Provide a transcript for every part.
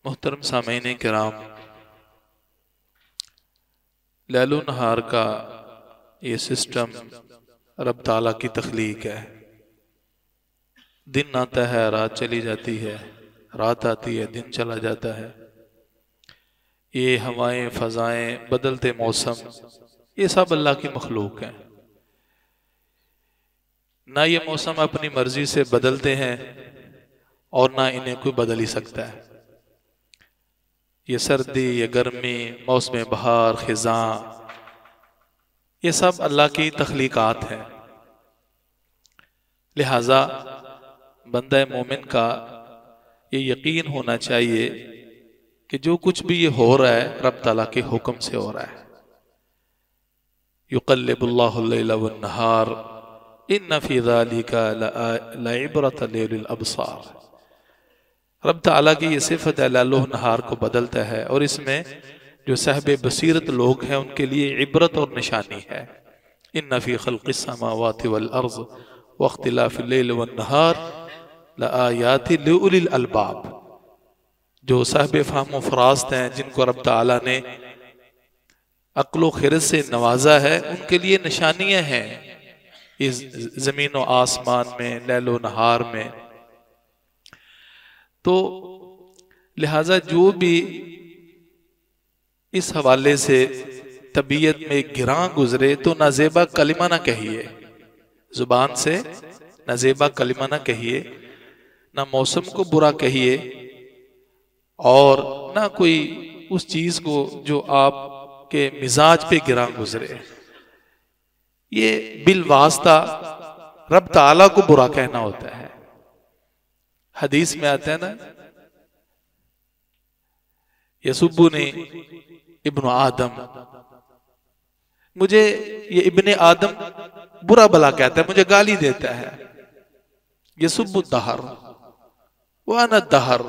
मोहतरम सामीन किराम, लैलो नहार का ये सिस्टम रब ताला की तख्लीक है। दिन आता है, रात चली जाती है, रात आती है, दिन चला जाता है। ये हवाएं, फजाएं, बदलते मौसम, ये सब अल्लाह की मखलूक हैं। ना ये मौसम अपनी मर्जी से बदलते हैं और ना इन्हें कोई बदल ही सकता है। ये सर्दी, ये गर्मी, मौसम बहार, खिज़ां, ये सब अल्लाह की तख्लीकात हैं। लिहाजा बंदा मोमिन का ये यकीन होना चाहिए कि जो कुछ भी ये हो रहा है रब ताला के हुक्म से हो रहा है। युक़ल्लिबुल्लाहु अल-लैला वन-नहार इन्न फ़ी ज़ालिका लइब्रतन लिउलिल अब्सार। रब ताला की ये सिफत है, लैलो नहार को बदलता है और इसमें जो साहिब बसीरत लोग हैं उनके लिए इबरत और निशानी है। इन्न फ़ी ख़ल्क़िस समावाति वल अर्ज़ व इख्तिलाफ़िल लैल वन नहार लआयाति लिउलिल अलबाब। जो साहिब फ़हम फ़रास्त हैं, जिनको रब ताला ने अक्ल खिरत से नवाजा है, उनके लिए निशानियां हैं इस जमीन और आसमान में, लैलो नहार में। तो लिहाजा जो भी इस हवाले से तबीयत में गिरां गुजरे तो नाजेबा कलिमा ना कहिए, जुबान से नाजेबा कलिमा ना कहिए, ना मौसम को बुरा कहिए और ना कोई उस चीज को जो आपके मिजाज पे गिरां गुजरे। ये बिल वास्ता रब ताला को बुरा कहना होता है। हदीस में आता है ना, यसुब्बुनी इब्न आदम, मुझे ये इब्ने आदम बुरा भला कहता है, मुझे गाली देता है। यसुब्बु दहर व अना दहर,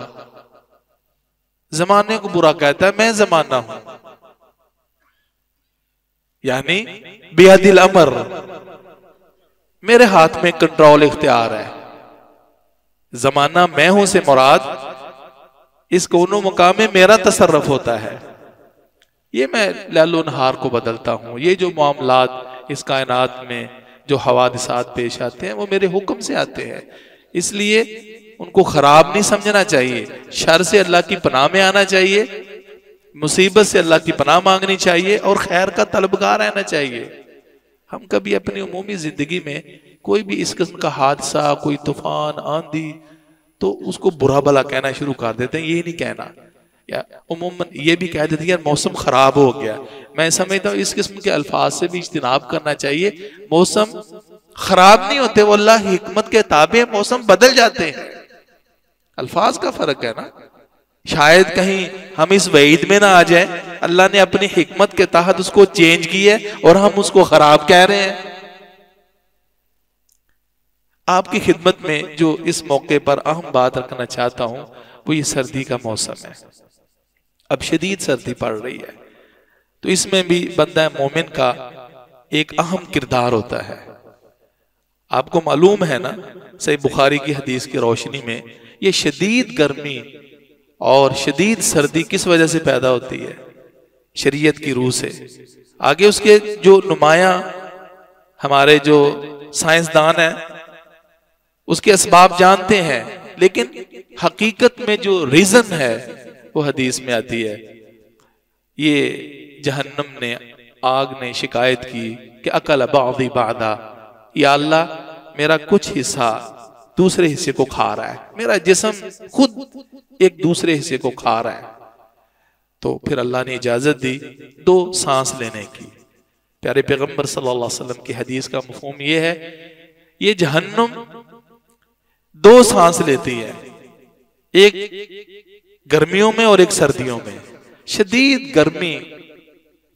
जमाने को बुरा कहता है, मैं जमाना हूं। यानी बियदिल अमर, मेरे हाथ में कंट्रोल इख्तियार है। जमाना मैं हूं से मुराद इस कोनो मुकाम में मेरा तसर्रुफ होता है। ये मैं लैलो नहार को बदलता हूं। ये जो मामलात इस कायनात में जो हवादिसात पेश आते हैं वो मेरे हुक्म से आते हैं, इसलिए उनको खराब नहीं समझना चाहिए। शर से अल्लाह की पनाह में आना चाहिए, मुसीबत से अल्लाह की पनाह मांगनी चाहिए और खैर का तलबगार रहना चाहिए। हम कभी अपनी उमूमी जिंदगी में कोई भी इस किस्म का हादसा, कोई तूफान, आंधी, तो उसको बुरा भला कहना शुरू कर देते हैं। ये नहीं कहना, या उमूमन ये भी कह देते हैं यार मौसम खराब हो गया। मैं समझता हूँ इस किस्म के अल्फाज से भी इज्तिनाब करना चाहिए। मौसम खराब नहीं होते, वो अल्लाह की हिकमत के ताबे मौसम बदल जाते हैं। अल्फाज का फर्क है ना। शायद कहीं हम इस वईद में ना आ जाए, अल्लाह ने अपनी हिकमत के तहत उसको चेंज किया और हम उसको खराब कह रहे हैं। आपकी खिदमत में जो इस मौके पर अहम बात रखना चाहता हूं वो ये सर्दी का मौसम है। अब शदीद सर्दी पड़ रही है, तो इसमें भी बंदा मोमिन का एक अहम किरदार होता है। आपको मालूम है ना, सही बुखारी की हदीस की रोशनी में ये शदीद गर्मी और शदीद सर्दी किस वजह से पैदा होती है? शरीयत की रूह से। आगे उसके जो नुमाया हमारे जो साइंसदान हैं उसके असबाब जानते हैं, लेकिन हकीकत में जो रीजन है वो हदीस में आती है। ये जहन्नम ने, आग ने शिकायत की कि अकल बादी बादा, या अल्लाह मेरा कुछ हिस्सा दूसरे हिस्से को खा रहा है, मेरा जिस्म खुद एक दूसरे हिस्से को खा रहा है। तो फिर अल्लाह ने इजाजत दी 2 सांस लेने की। प्यारे पैगंबर सल्लल्लाहु अलैहि वसल्लम की हदीस का मफहूम ये है, ये जहन्नुम 2 सांस लेती है, एक गर्मियों में और एक सर्दियों में। शदीद गर्मी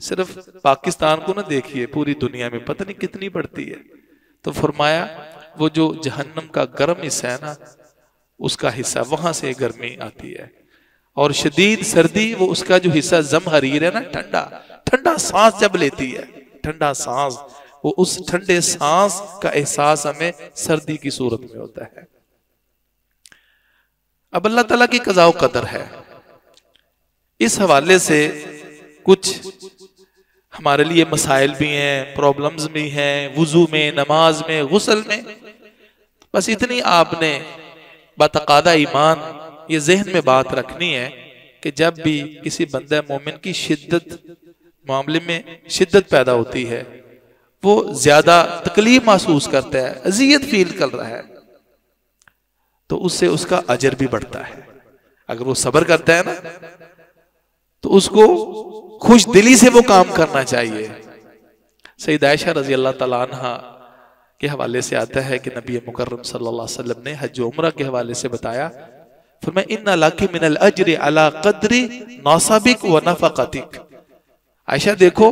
सिर्फ पाकिस्तान को ना देखिए, पूरी दुनिया में पता नहीं कितनी पड़ती है। तो फरमाया वो जो जहन्नम का गर्म हिस्सा है ना, उसका हिस्सा, वहां से गर्मी आती है। और शदीद सर्दी वो उसका जो हिस्सा जमहरीर है ना, ठंडा ठंडा सांस जब लेती है, ठंडा सांस, वो उस ठंडे सांस का एहसास हमें सर्दी की सूरत में होता है। अब अल्लाह ताला की कज़ा व कदर है, इस हवाले से कुछ हमारे लिए मसाइल भी हैं, प्रॉब्लम्स भी हैं, वुजू में, नमाज में, गुस्ल में। बस इतनी आपने बतकादा ईमान ये जहन में बात रखनी है कि जब भी किसी बंदे मोमिन की शिद्दत मामले में शिद्दत पैदा होती है, वो ज्यादा तकलीफ महसूस करता है, अजियत फील कर रहा है, तो उससे उसका अजर भी बढ़ता है। अगर वो सब्र करता है ना, तो उसको खुश दिली से वो काम करना चाहिए। सईदा आयशा रजी अल्लाह तआला अन्हा के हवाले से आता है कि नबी मुकर्रम सल्लल्लाहु अलैहि वसल्लम ने हज उम्रा के हवाले से बताया, फरमाया इन्ना लकी मिनल अज्रि अला क़द्रि नसबिक व नफक़तिक। आयशा देखो,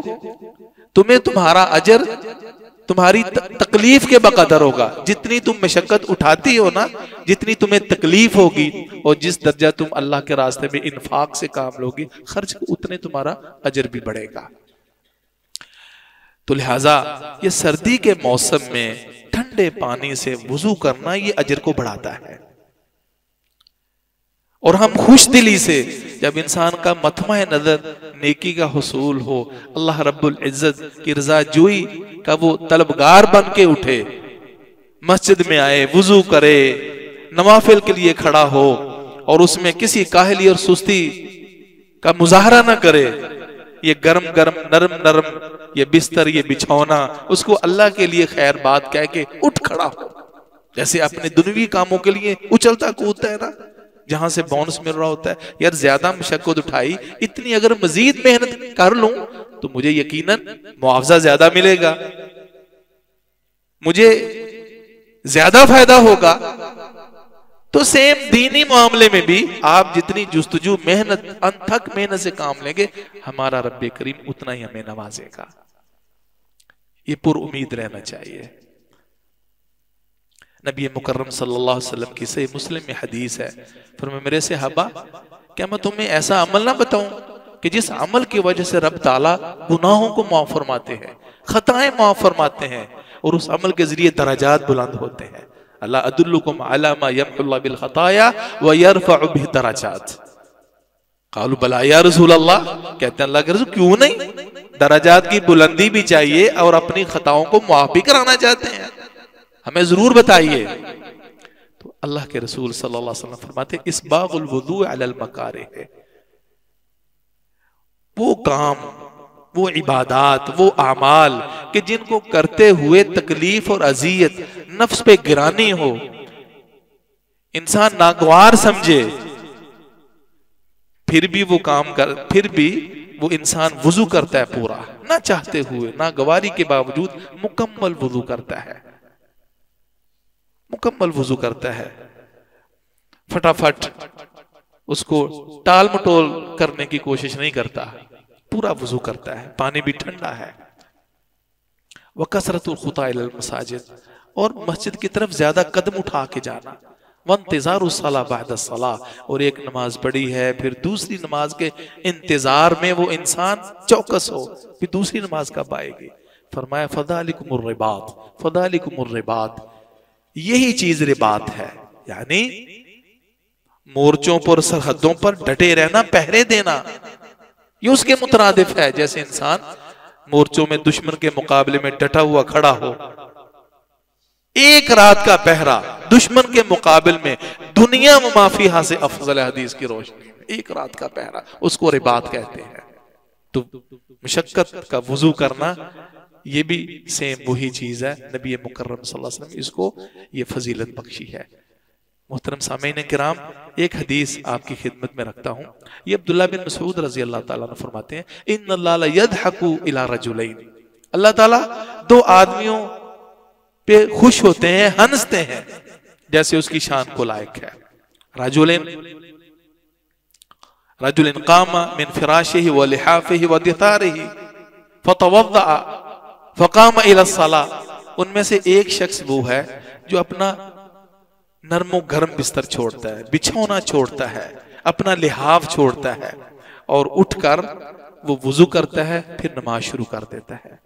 तुम्हें तुम्हारा अजर तुम्हारी तकलीफ के बकदर होगा। जितनी तुम मशक्कत उठाती हो ना, जितनी तुम्हें तकलीफ होगी, और जिस दर्जा तुम अल्लाह के रास्ते में इन्फाक से काम लोगी, खर्च, उतने तुम्हारा अजर भी बढ़ेगा। तो लिहाजा ये सर्दी के मौसम में ठंडे पानी से वुजू करना ये अजर को बढ़ाता है। और हम खुश दिली से, जब इंसान का मथमा नजर नेकी का हुसूल हो, अल्लाह रब्बुल इज्जत की रजा जोई का वो तलबगार बन के उठे, मस्जिद में आए, वुजू करे, नवाफिल के लिए खड़ा हो, और उसमें किसी काहली और सुस्ती का मुजाहरा ना करे, ये गरम गरम नरम नरम ये बिस्तर, ये बिछौना, उसको अल्लाह के लिए खैर बात कह के उठ खड़ा हो। जैसे अपने दुनियावी कामों के लिए उछलता कूदता है ना, जहां से बोनस मिल रहा होता है, यार ज्यादा मशक्कत उठाई, इतनी अगर मजीद मेहनत कर लूं तो मुझे यकीनन मुआवजा ज्यादा मिलेगा, मुझे ज्यादा फायदा होगा। तो सेम दीनी मामले में भी आप जितनी जुस्तजू मेहनत, अनथक मेहनत से काम लेंगे, हमारा रब्बे करीम उतना ही हमें नवाजेगा। ये पुर उम्मीद रहना चाहिए। नबी मुकर्रम सल्लल्लाहु अलैहि वसल्लम की सही मुस्लिम में हदीस है, फरमाया मेरे सहाबा, क्या मैं तुम्हें ऐसा अमल ना बताऊं कि जिस अमल की वजह से रब ताला गुनाहों को माफ फरमाते हैं, खताएं माफ फरमाते हैं, और उस अमल के जरिए दराजात बुलंद होते हैं। अल्लाह अदुल्लुकुम अला मा यम्हुल्लाहु बिल खताया व यरफउ बिहि दराजात। कालू बला या रसूल अल्लाह, कहते हैं अल्लाह के रसूल क्यों नहीं, दराजात की बुलंदी भी चाहिए और अपनी खताओं को माफ भी कराना चाहते हैं, हमें जरूर बताइए। तो अल्लाह के रसूल सल्लल्लाहु अलैहि वसल्लम फरमाते, इस्बागुल वुदू अलल मकारिह, वो काम, वो इबादात, वो आमाल कि जिनको करते हुए तकलीफ और अजियत, नफ्स पे गिरानी हो, इंसान नागवार समझे, फिर भी वो काम कर, फिर भी वो इंसान वुजू करता है पूरा, ना चाहते हुए, ना गवारी के बावजूद मुकम्मल वुजू करता है, मुकम्मल वुजू करता है, फटाफट उसको टाल मटोल करने की कोशिश नहीं करता, पूरा वुजू करता है, पानी भी ठंडा है। वकसरतुल खुता इलल मसाजिद, और मस्जिद की तरफ ज्यादा कदम उठा के जाना। वंतिज़ारुस सला बअद सला, और एक नमाज पढ़ी है, फिर दूसरी नमाज के इंतजार में वो इंसान चौकस हो, फिर दूसरी नमाज कब आएगी। फरमाया फदालिकुमुर रिबात, फदालिकुमुर रिबात, यही चीज रिबात है, यानी मोर्चों पर, सरहदों पर डटे रहना, पहरे देना, ये उसके मुतरादिफ है। जैसे इंसान मोर्चों में दुश्मन के मुकाबले में डटा हुआ खड़ा हो, एक रात का पहरा दुश्मन के मुकाबले में दुनिया में माफिया से अफजल, हदीस की रोशनी में एक रात का पहरा, उसको रिबात कहते हैं। तो मुशक्कत का वुजू करना ये भी सेम वही चीज है। नबी मुकर्रम सल्लल्लाहु अलैहि वसल्लम इसको ये फजीलत बख्शी है। मोहतरम सामीन किराम, एक हदीस आपकी खिदमत में रखता हूं। ये अब्दुल्लाह बिन मसूद रजी अल्लाह ताला अन्हु फरमाते हैं, इन्नल्लाह ला यदहकु इला रजुलैन, अल्लाह ताला दो आदमियों पे खुश होते हैं, हंसते हैं, जैसे उसकी शान को लायक है। रजुलैन, रजुलैन कामा मिन फिराशिही व लिहाफिही व दितारिही फतवद्दा फकाम इला सला, उनमें से एक शख्स वो है जो अपना नरमो गर्म बिस्तर छोड़ता है, बिछौना छोड़ता है, अपना लिहाफ छोड़ता है, और उठकर वो वुजू करता है, फिर नमाज शुरू कर देता है।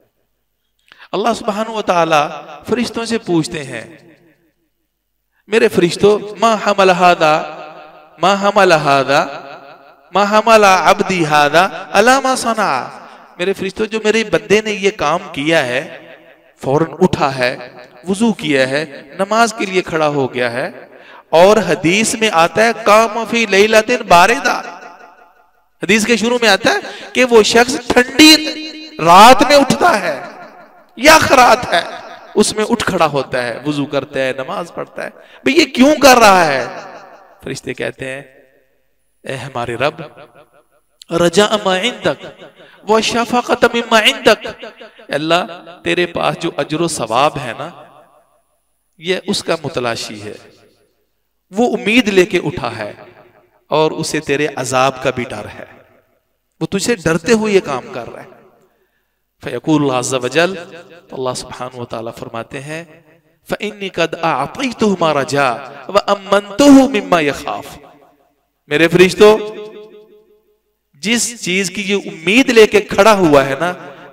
अल्लाह सुब्हानहु व तआला फरिश्तों से पूछते हैं, मेरे फरिश्तों, मा हमल हादा, मा हमल हादा, मा हमला अब्दी हादा अला मा सना, मेरे फरिश्तों जो मेरे बंदे ने ये काम किया है, फौरन उठा है, वुजू किया है, नमाज के लिए खड़ा हो गया है, और हदीस में आता है काम फी लैलतिन बारिदा, हदीस के शुरू में आता है कि वो शख्स ठंडी रात में उठता है, यख रात है, उसमें उठ खड़ा होता है, वुजू करता है, नमाज पढ़ता है। भाई ये क्यों कर रहा है? फरिश्ते कहते हैं ए हमारे रब, रजा मा इंदक व शफक़त मिम्मा इंदक, अल्लाह तेरे पास जो अजर सवाब है ना, ये उसका मुतलाशी है, वो उम्मीद लेके उठा है, और उसे तेरे अजाब का भी डर है, वो तुझे डरते हुए ये काम कर रहा है। फ़यक़ूल अज़्ज़ा वजल, तो अल्लाह सुब्हानहु व तआला फरमाते हैं फ़इन्नी क़द अअतैतुहु मा रजा व अमनतुहु मिम्मा यख़ाफ़, मेरे फरिश्तों जिस चीज की ये उम्मीद लेके खड़ा हुआ है ना,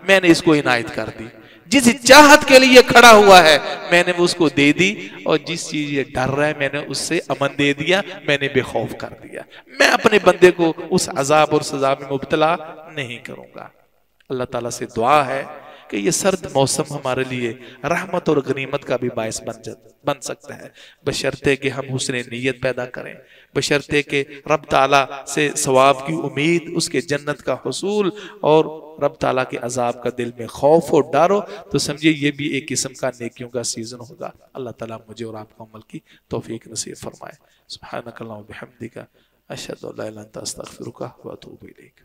मैंने इसको इनायत कर दी, जिस चाहत के लिए खड़ा हुआ है मैंने वो उसको दे दी, और जिस चीज ये डर रहा है मैंने उससे अमन दे दिया, मैंने बेखौफ कर दिया। मैं अपने बंदे को उस अजाब और सजा में मुब्तला नहीं करूंगा। अल्लाह ताला से दुआ है कि ये सर्द मौसम हमारे लिए रहमत और गनीमत का भी बायस बन सकता है, बशर्ते कि हम हुस्न नीयत पैदा करें, बशर्ते कि रब ताला से सवाब की उम्मीद, उसके जन्नत का हुसूल और रब ताला के अजाब का दिल में खौफ और डर हो, तो समझिए ये भी एक किस्म का नेकियों का सीजन होगा। अल्लाह ताला मुझे और आपको अमल की तौफीक नसीब फरमाए। सुब्हानकल्लाह व बिहम्दिका अशहदु अल्ला इलाहा इल्ला अंता अस्तगफिरुका व अतूबु इलैक।